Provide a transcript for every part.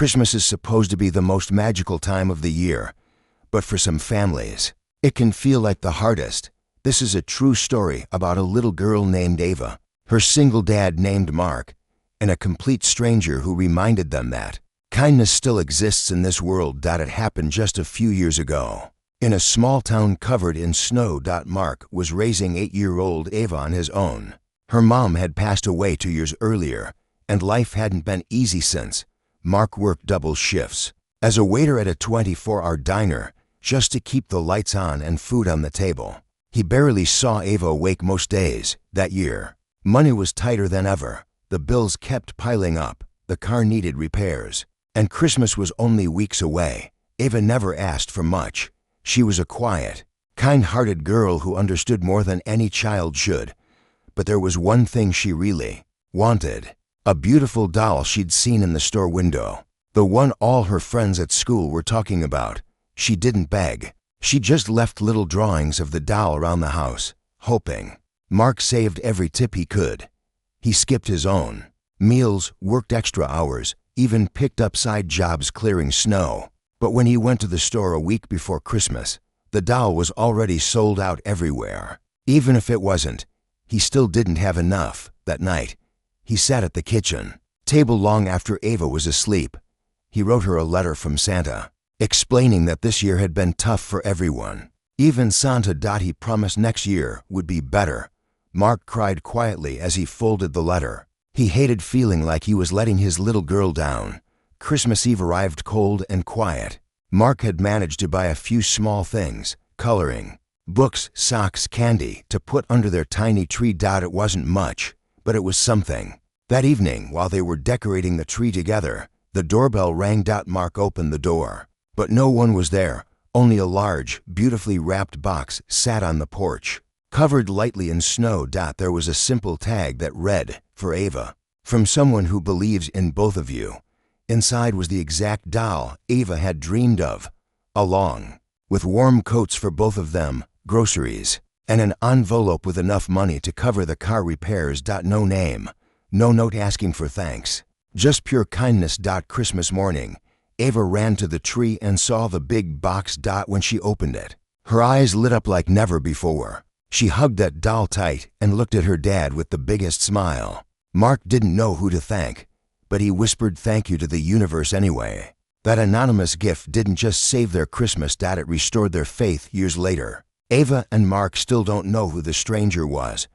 Christmas is supposed to be the most magical time of the year, but for some families, it can feel like the hardest. This is a true story about a little girl named Ava, her single dad named Mark, and a complete stranger who reminded them that kindness still exists in this world. It happened just a few years ago. In a small town covered in snow. Mark was raising 8-year-old Ava on his own. Her mom had passed away 2 years earlier, and life hadn't been easy since. Mark worked double shifts as a waiter at a 24-hour diner just to keep the lights on and food on the table. He barely saw Ava awake most days that year. Money was tighter than ever. The bills kept piling up. The car needed repairs. And Christmas was only weeks away. Ava never asked for much. She was a quiet, kind-hearted girl who understood more than any child should. But there was one thing she really wanted. A beautiful doll she'd seen in the store window. The one all her friends at school were talking about. She didn't beg. She just left little drawings of the doll around the house, hoping. Mark saved every tip he could. He skipped his own meals, worked extra hours, even picked up side jobs clearing snow. But when he went to the store a week before Christmas, the doll was already sold out everywhere. Even if it wasn't, he still didn't have enough. That night, he sat at the kitchen table long after Ava was asleep. He wrote her a letter from Santa, explaining that this year had been tough for everyone. Even Santa. He promised next year would be better. Mark cried quietly as he folded the letter. He hated feeling like he was letting his little girl down. Christmas Eve arrived cold and quiet. Mark had managed to buy a few small things, coloring, books, socks, candy, to put under their tiny tree. It wasn't much, but it was something. That evening, while they were decorating the tree together, the doorbell rang. Mark opened the door, but no one was there. Only a large, beautifully wrapped box sat on the porch, covered lightly in snow. There was a simple tag that read, "For Ava, from someone who believes in both of you." Inside was the exact doll Ava had dreamed of, along with warm coats for both of them, groceries, and an envelope with enough money to cover the car repairs. No name, no note asking for thanks, just pure kindness. Christmas morning, Ava ran to the tree and saw the big box. When she opened it, her eyes lit up like never before. She hugged that doll tight and looked at her dad with the biggest smile. Mark didn't know who to thank, but he whispered thank you to the universe anyway. That anonymous gift didn't just save their Christmas. It restored their faith years later. Ava and Mark still don't know who the stranger was,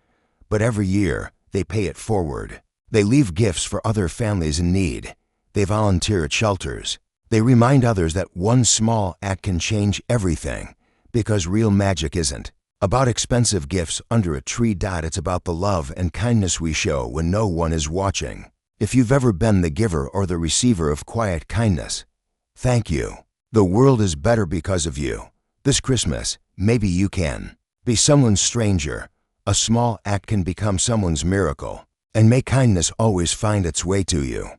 but every year they pay it forward. They leave gifts for other families in need. They volunteer at shelters. They remind others that one small act can change everything, because real magic isn't about expensive gifts under a tree. It's about the love and kindness we show when no one is watching. If you've ever been the giver or the receiver of quiet kindness, thank you. The world is better because of you. This Christmas, maybe you can be someone's stranger. A small act can become someone's miracle. And may kindness always find its way to you.